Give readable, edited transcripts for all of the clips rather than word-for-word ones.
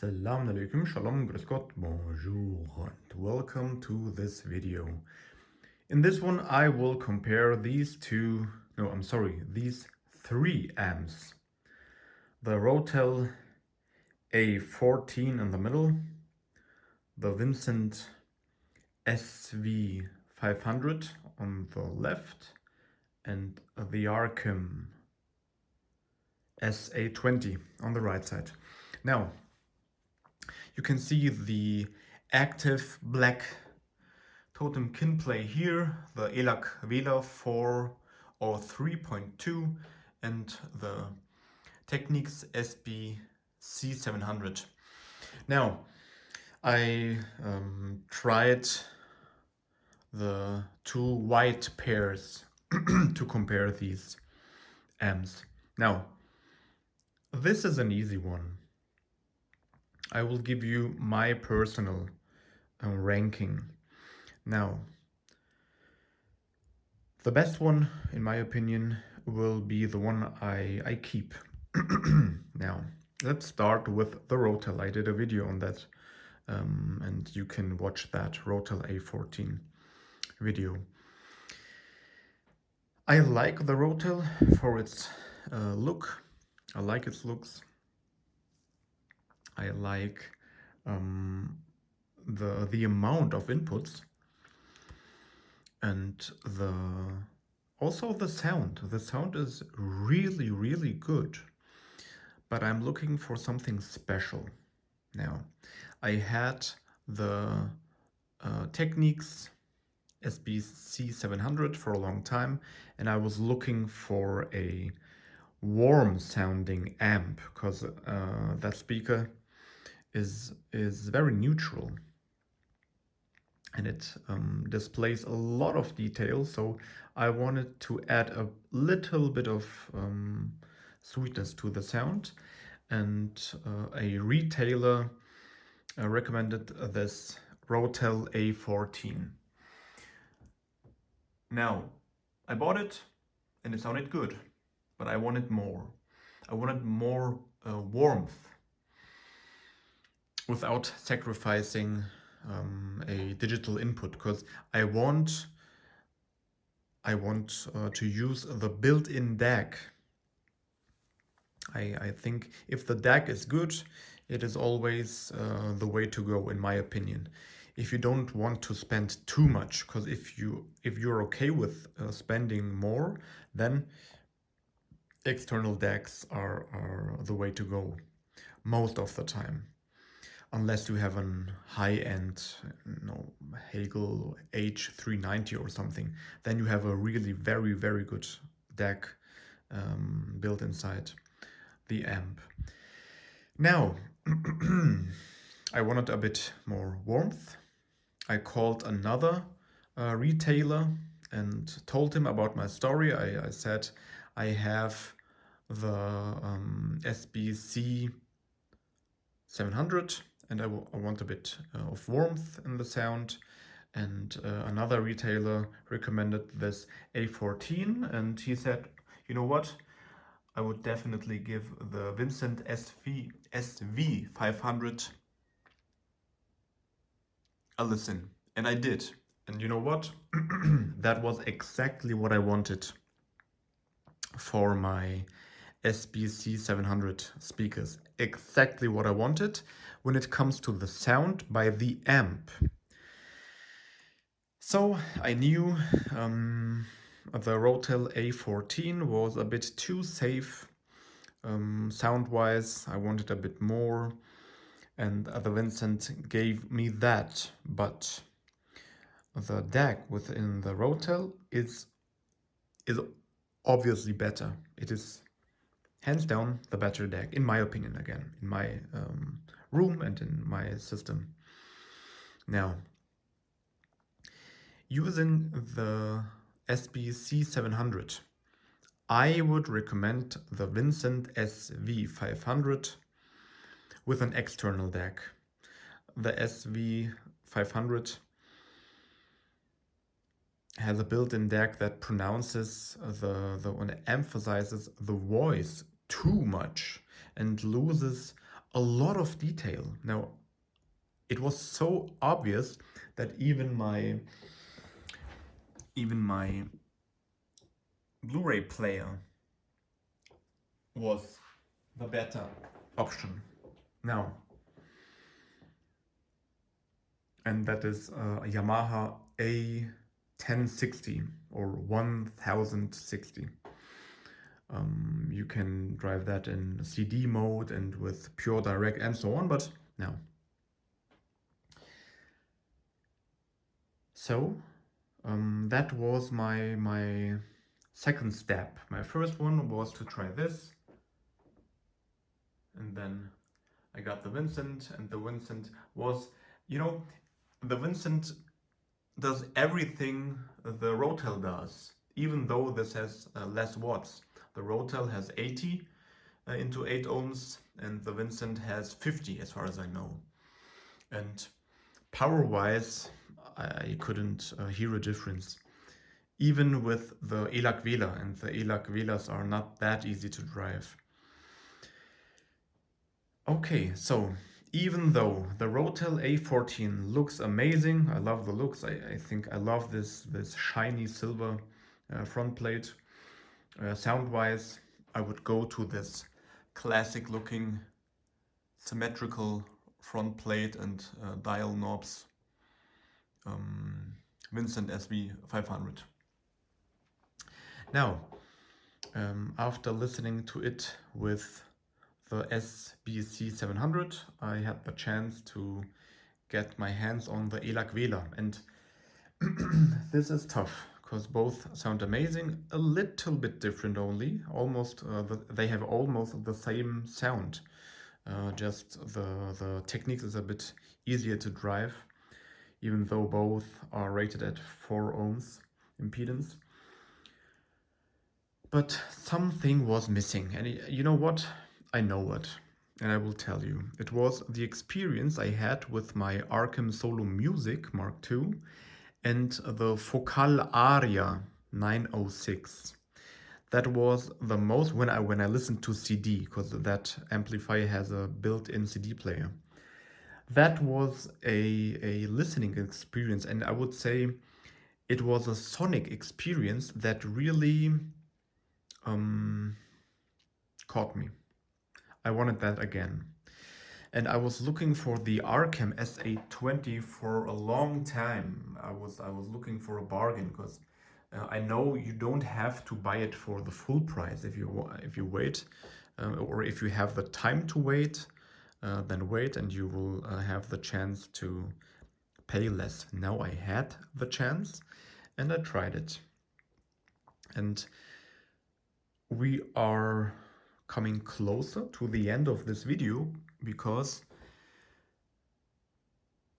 Salam alaikum, shalom, grüß Gott, bonjour, and welcome to this video. In this one, I will compare these three amps. The ROTEL A14 in the middle, the VINCENT SV-500 on the left, and the ARCAM SA20 on the right side. Now, you can see the active black totem kin play here, the ELAC Vela 403.2 and the Technics SB-C700. Now, I tried the two white pairs to compare these amps. Now, this is an easy one. I will give you my personal ranking. Now, the best one, in my opinion, will be the one I keep. Now, let's start with the ROTEL. I did a video on that, and you can watch that ROTEL A14 video. I like the ROTEL for its look. I like its looks. I like the amount of inputs and also the sound. The sound is really good, but I'm looking for something special. Now, I had the Technics SB-C700 for a long time, and I was looking for a warm sounding amp because that speaker is very neutral and it displays a lot of detail, so I wanted to add a little bit of sweetness to the sound, and a retailer recommended this ROTEL A14. Now, I bought it and it sounded good, but I wanted more. I wanted more warmth without sacrificing a digital input, because I want to use the built-in DAC. I think if the DAC is good, it is always the way to go, in my opinion. If you don't want to spend too much, because if you're okay with spending more, then external DACs are the way to go most of the time. Unless you have an high-end, Hagel H390 or something, then you have a really very good DAC built inside the amp. Now, I wanted a bit more warmth. I called another retailer and told him about my story. I said I have the SB-C700 and I want a bit of warmth in the sound, and another retailer recommended this A14, and he said, you know what, I would definitely give the VINCENT SV-500 a listen. And I did. And you know what? That was exactly what I wanted for my SB-C700 speakers. Exactly what I wanted when it comes to the sound by the amp. So I knew the ROTEL A14 was a bit too safe sound-wise. I wanted a bit more, and the VINCENT gave me that, but the DAC within the ROTEL is obviously better. It is hands down the better DAC, in my opinion, again, in my room and in my system. Now, using the SB-C700, I would recommend the VINCENT SV-500 with an external DAC. The SV-500 has a built-in DAC that pronounces and emphasizes the voice too much and loses a lot of detail. Now, it was so obvious that even my Blu-ray player was the better option now, and that is a Yamaha A1060 or 1060. You can drive that in CD mode and with pure direct and so on, but no. So that was my second step. My first one was to try this, and then I got the VINCENT, and the VINCENT was, you know, the VINCENT does everything the ROTEL does, even though this has less watts. The ROTEL has 80 into 8 ohms, and the VINCENT has 50 as far as I know. And power-wise, I couldn't hear a difference. Even with the ELAC Vela, and the ELAC Velas are not that easy to drive. Okay, so even though the ROTEL A14 looks amazing, I love the looks, I think I love this shiny silver front plate. Sound-wise, I would go to this classic looking symmetrical front plate and dial knobs, VINCENT SV-500. Now, after listening to it with the SBC-700, I had the chance to get my hands on the ELAC Vela, and this is tough because both sound amazing, a little bit different only, almost they have almost the same sound, just the technique is a bit easier to drive, even though both are rated at 4 ohms impedance. But something was missing, and you know what? I know what, and I will tell you. It was the experience I had with my ARCAM Solo Music Mark II and the Focal Aria 906. That was the most when I listened to CD, because that amplifier has a built-in CD player. That was a listening experience, and I would say it was a sonic experience that really caught me. I wanted that again. And I was looking for the ARCAM SA20 for a long time. I was looking for a bargain, because I know you don't have to buy it for the full price if you wait, or if you have the time to wait, then wait, and you will have the chance to pay less. Now I had the chance, and I tried it. And we are coming closer to the end of this video, because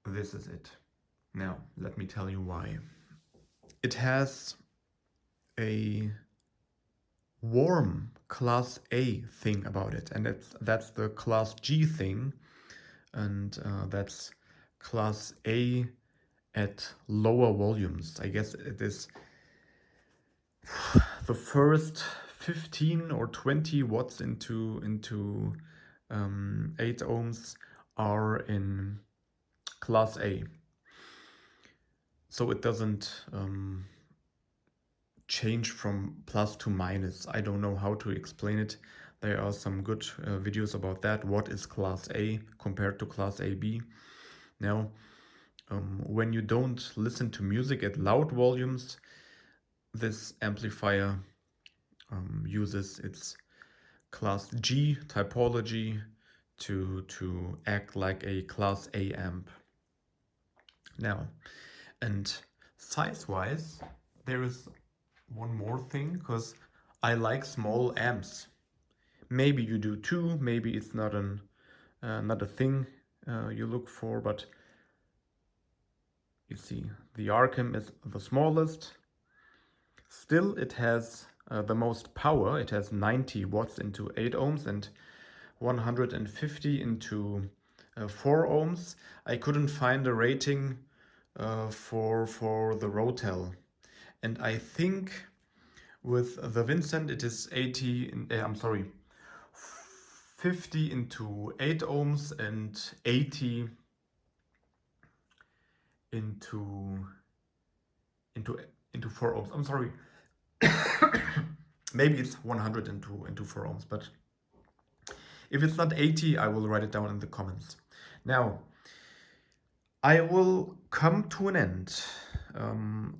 this is it. Now, let me tell you why. It has a warm Class A thing about it, and that's the Class G thing, and that's Class A at lower volumes. I guess it is the first 15 or 20 watts into 8 ohms are in Class A. So it doesn't change from plus to minus. I don't know how to explain it. There are some good videos about that. What is Class A compared to Class AB? Now, when you don't listen to music at loud volumes, this amplifier uses its Class G typology to act like a Class A amp. Now, and size-wise, there is one more thing, because I like small amps. Maybe you do too. Maybe it's not a thing you look for, but you see, the ARCAM is the smallest. Still, it has the most power. It has 90 watts into 8 ohms and 150 into 4 ohms. I couldn't find a rating for the ROTEL, and I think with the VINCENT it is 80. 50 into 8 ohms and 80 into 4 ohms. I'm sorry. Maybe it's 100 into 4 ohms, but if it's not 80, I will write it down in the comments. Now, I will come to an end.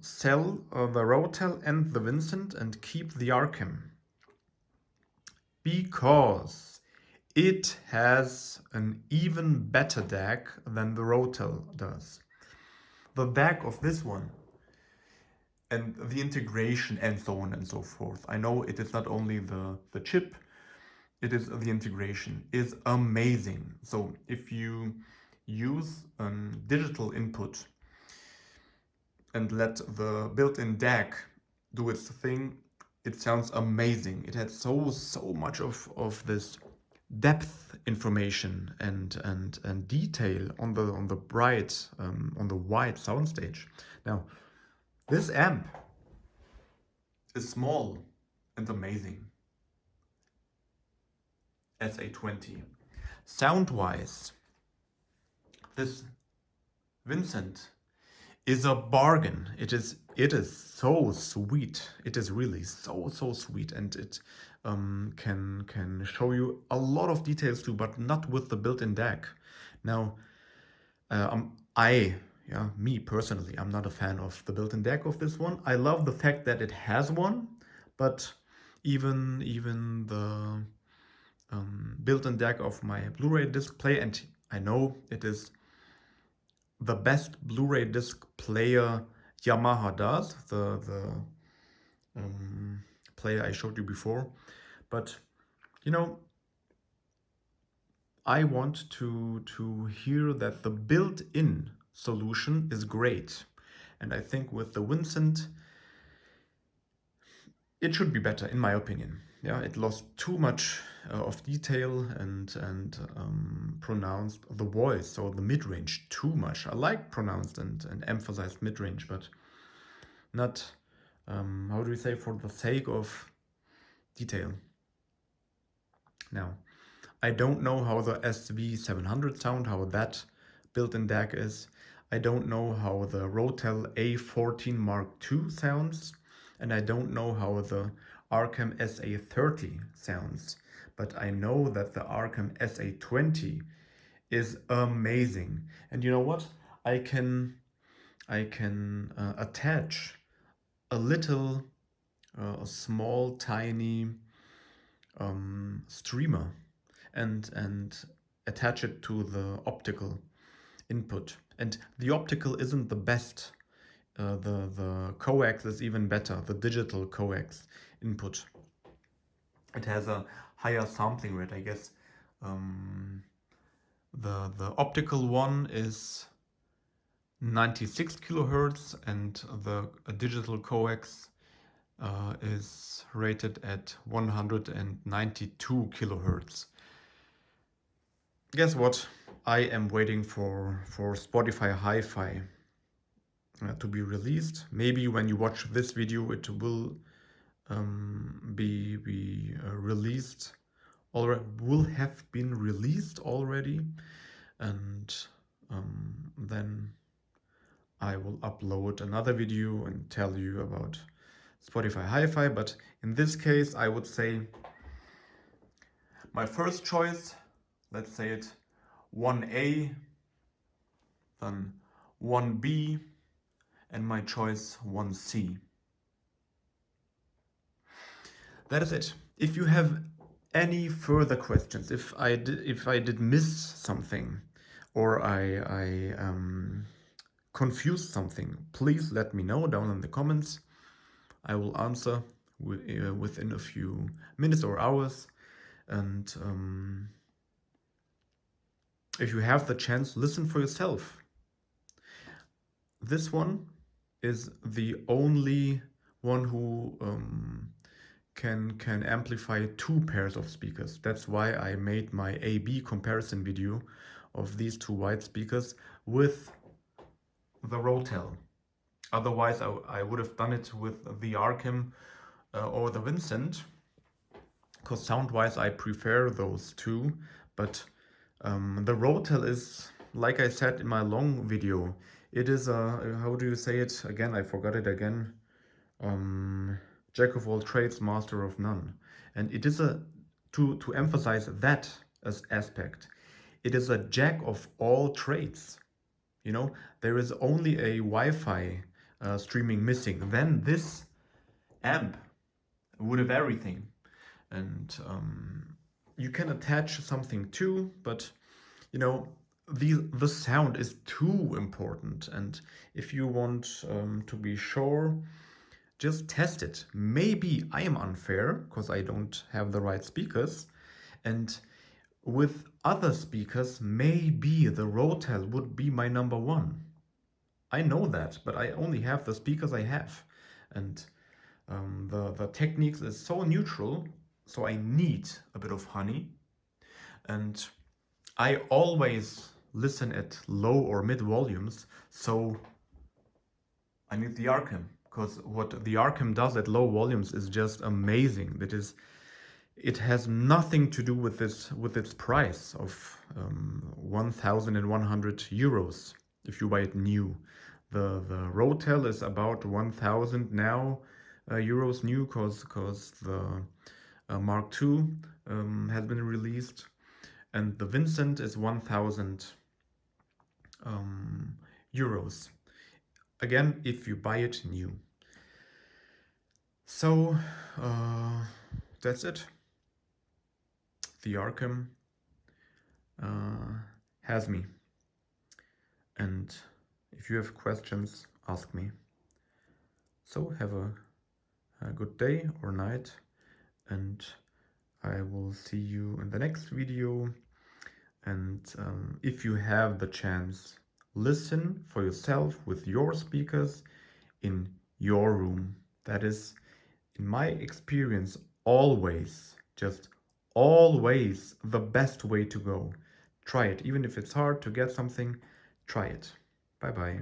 Sell the ROTEL and the VINCENT and keep the ARCAM, because it has an even better DAC than the ROTEL does. The DAC of this one and the integration and so on and so forth. I know it is not only the chip, it is the integration is amazing. So if you use a digital input and let the built-in DAC do its thing, it sounds amazing. It had so much of this depth information and detail on the bright on the wide soundstage. Now, this amp is small and amazing. SA20. Sound-wise, this VINCENT is a bargain. It is so sweet. It is really so sweet, and it can show you a lot of details too, but not with the built-in DAC. Now, me personally, I'm not a fan of the built-in DAC of this one. I love the fact that it has one, but even the built-in DAC of my Blu-ray disc player, and I know it is the best Blu-ray disc player Yamaha does, the player I showed you before. But you know, I want to hear that the built-in solution is great, and I think with the VINCENT it should be better, in my opinion. Yeah, it lost too much of detail and pronounced the voice, so the mid-range too much. I like pronounced and emphasized mid-range, but not, how do we say, for the sake of detail. Now, I don't know how the SV-500 sound, how that built-in DAC is. I don't know how the ROTEL A14 Mark II sounds, and I don't know how the ARCAM SA30 sounds, but I know that the ARCAM SA20 is amazing. And you know what? I can attach a little, a small, tiny streamer and attach it to the optical input. And the optical isn't the best. The coax is even better, the digital coax input. It has a higher sampling rate, I guess. The optical one is 96 kilohertz, and the digital coax is rated at 192 kilohertz. Guess what? I am waiting for Spotify Hi-Fi to be released. Maybe when you watch this video it will be released already, will have been released already, and then I will upload another video and tell you about Spotify Hi-Fi. But in this case I would say my first choice, let's say it 1A, then 1B, and my choice 1C. That is it. If you have any further questions, if I did miss something, or I confused something, please let me know down in the comments. I will answer within a few minutes or hours. And if you have the chance, listen for yourself. This one is the only one who can amplify 2 pairs of speakers. That's why I made my A/B comparison video of these 2 wide speakers with the ROTEL. Otherwise I would have done it with the ARCAM or the VINCENT. because sound-wise I prefer those two, but the ROTEL is, like I said in my long video, it is a, how do you say it again? I forgot it again. Jack of all trades, master of none. And it is a, to emphasize that as aspect, it is a jack of all trades. You know, there is only a Wi-Fi streaming missing. Then this amp would have everything. And you can attach something too, but you know, the sound is too important. And if you want to be sure, just test it. Maybe I am unfair because I don't have the right speakers, and with other speakers, maybe the ROTEL would be my number one. I know that, but I only have the speakers I have, and the techniques is so neutral, so I need a bit of honey, and I always listen at low or mid volumes, so I need the ARCAM, because what the ARCAM does at low volumes is just amazing. That is, it has nothing to do with its price of 1,100 euros if you buy it new. The ROTEL is about 1,000 now euros new, because the Mark II has been released, and the VINCENT is 1,000 euros. Again, if you buy it new. So that's it. The ARCAM has me. And if you have questions, ask me. So have a good day or night, and I will see you in the next video. And if you have the chance, listen for yourself with your speakers in your room. That is, in my experience, always, just always the best way to go. Try it. Even if it's hard to get something, try it. Bye bye.